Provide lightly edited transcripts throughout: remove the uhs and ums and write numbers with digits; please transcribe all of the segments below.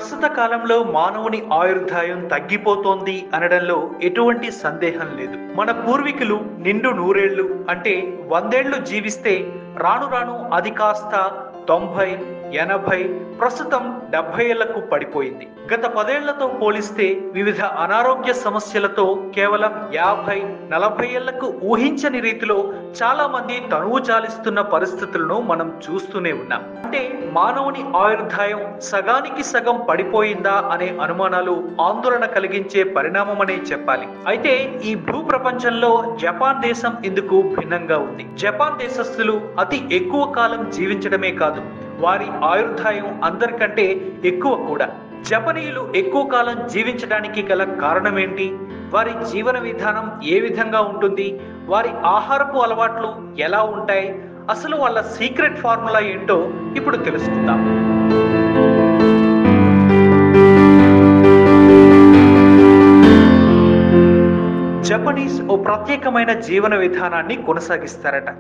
ప్రస్తుత కాలంలో మానవుని ఆయుర్దాయం తగ్గిపోతోంది అనడంలో ఎటువంటి సందేహం లేదు. మన పూర్వీకులు నిండు నూరేళ్లు అంటే 100 ఏళ్లు జీవిస్తే రాను రాను అది కాస్త 90, 80, ప్రస్తుతం 70 ఏళ్లకు పడిపోయింది. గత 10 ఏళ్లతో పోలిస్తే వివిధ అనారోగ్య సమస్యలతో కేవలం 50, 40 ఏళ్లకు ఊహించని రీతిలో చాలా మంది తనువు చాలిస్తున్న పరిస్థితులను మనం చూస్తూనే ఉన్నాం. అంటే మానవుని ఆయుర్దాయం సగానికి సగం పడిపోయిందా అనే అనుమానాలు ఆందోళన కలిగించే పరిణామమనే చెప్పాలి. అయితే ఈ భూ ప్రపంచంలో జపాన్ దేశం ఇందుకు భిన్నంగా ఉంది. జపాన్ దేశస్థులు అతి ఎక్కువ కాలం జీవించడమే కాదు, వారి ఆయుర్దాయం అందరికంటే ఎక్కువ కూడా. జపనీయులు ఎక్కువ కాలం జీవించడానికి గల కారణం ఏంటి? వారి జీవన విధానం ఏ విధంగా ఉంటుంది? వారి ఆహారపు అలవాట్లు ఎలా ఉంటాయి? అసలు వాళ్ళ సీక్రెట్ ఫార్ములా ఏంటో ఇప్పుడు తెలుసుకుందాం. జపనీస్ ఓ ప్రత్యేకమైన జీవన విధానాన్ని కొనసాగిస్తారట.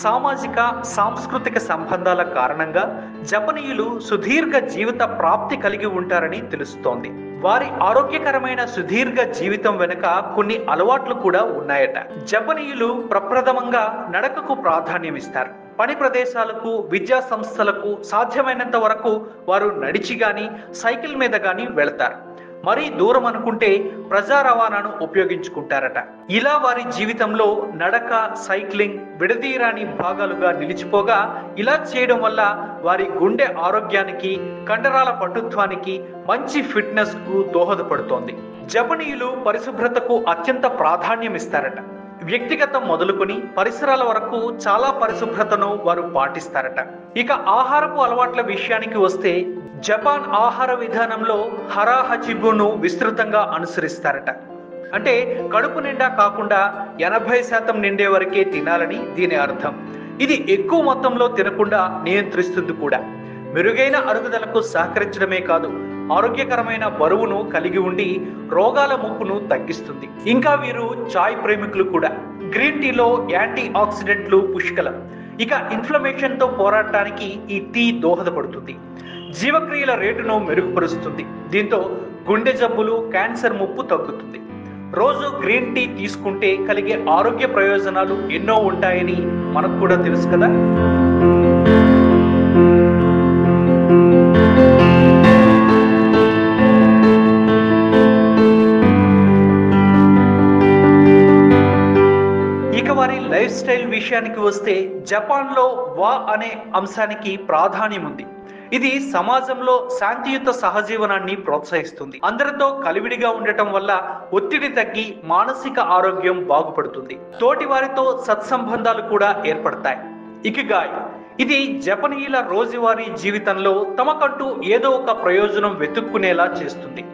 సామాజిక సాంస్కృతిక సంబంధాల కారణంగా జపనీయులు సుదీర్ఘ జీవిత ప్రాప్తి కలిగి ఉంటారని తెలుస్తోంది. వారి ఆరోగ్యకరమైన సుదీర్ఘ జీవితం వెనుక కొన్ని అలవాట్లు కూడా ఉన్నాయట. జపనీయులు ప్రప్రథమంగా నడకకు ప్రాధాన్యం ఇస్తారు. పని ప్రదేశాలకు, విద్యా సంస్థలకు సాధ్యమైనంత వరకు వారు నడిచి గాని సైకిల్ మీద గాని వెళతారు. మరీ దూరం అనుకుంటే ప్రజా రవాణాను ఉపయోగించుకుంటారట. ఇలా వారి జీవితంలో నడక, సైక్లింగ్ విడదీయరాని భాగాలుగా నిలిచిపోగా, ఇలా చేయడం వల్ల వారి గుండె ఆరోగ్యానికి, కండరాల పటుత్వానికి, మంచి ఫిట్నెస్ కు దోహదపడుతోంది. జపనీయులు పరిశుభ్రతకు అత్యంత ప్రాధాన్యం ఇస్తారట. వ్యక్తిగతం మొదలుకొని పరిసరాల వరకు చాలా పరిశుభ్రతను వారు పాటిస్తారట. ఇక ఆహారపు అలవాట్ల విషయానికి వస్తే జపాన్ ఆహార విధానంలో హరా హచిబును విస్తృతంగా అనుసరిస్తారట. అంటే కడుపు నిండా కాకుండా 80% నిండే వరకే తినాలని దీని అర్థం. ఇది ఎక్కువ మొత్తంలో తినకుండా నియంత్రిస్తుంది కూడా. మెరుగైన అరుగుదలకు సహకరించడమే కాదు, ఆరోగ్యకరమైన బరువును కలిగి ఉండి రోగాల ముప్పును తగ్గిస్తుంది. ఇంకా వీరు చాయ్ ప్రేమికులు కూడా. గ్రీన్ టీలో యాంటీ ఆక్సిడెంట్లు పుష్కలం. ఇక ఇన్ఫ్లమేషన్ తో పోరాడటానికి ఈ టీ దోహదపడుతుంది. జీవక్రియల రేటును మెరుగుపరుస్తుంది. దీంతో గుండె జబ్బులు, క్యాన్సర్ ముప్పు తగ్గుతుంది. రోజు గ్రీన్ టీ తీసుకుంటే కలిగే ఆరోగ్య ప్రయోజనాలు ఎన్నో ఉంటాయని మనకు కూడా తెలుసు కదా. ఇక వారి లైఫ్ స్టైల్ విషయానికి వస్తే జపాన్లో వా అనే అంశానికి ప్రాధాన్యం ఉంది. ఇది సమాజంలో శాంతియుత సహజీవనాన్ని ప్రోత్సహిస్తుంది. అందరితో కలివిడిగా ఉండటం వల్ల ఒత్తిడి తగ్గి మానసిక ఆరోగ్యం బాగుపడుతుంది. తోటి వారితో సత్సంబంధాలు కూడా ఏర్పడతాయి. ఇకిగాయ్ ఇది జపనీయుల రోజువారీ జీవితంలో తమకంటూ ఏదో ఒక ప్రయోజనం వెతుక్కునేలా చేస్తుంది.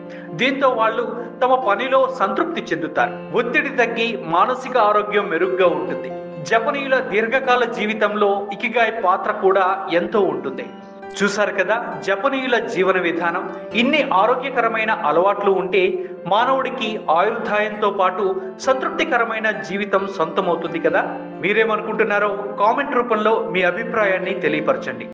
దీంతో వాళ్ళు తమ పనిలో సంతృప్తి చెందుతారు. ఒత్తిడి తగ్గి మానసిక ఆరోగ్యం మెరుగ్గా ఉంటుంది. జపనీయుల దీర్ఘకాల జీవితంలో ఇకిగాయ్ పాత్ర కూడా ఎంతో ఉంటుంది. చూశారు కదా జపనీయుల జీవన విధానం. ఇన్ని ఆరోగ్యకరమైన అలవాట్లు ఉంటే మానవుడికి ఆయుర్దాయంతో పాటు సంతృప్తికరమైన జీవితం సొంతమవుతుంది కదా. మీరేమనుకుంటున్నారో కామెంట్ రూపంలో మీ అభిప్రాయాన్ని తెలియపరచండి.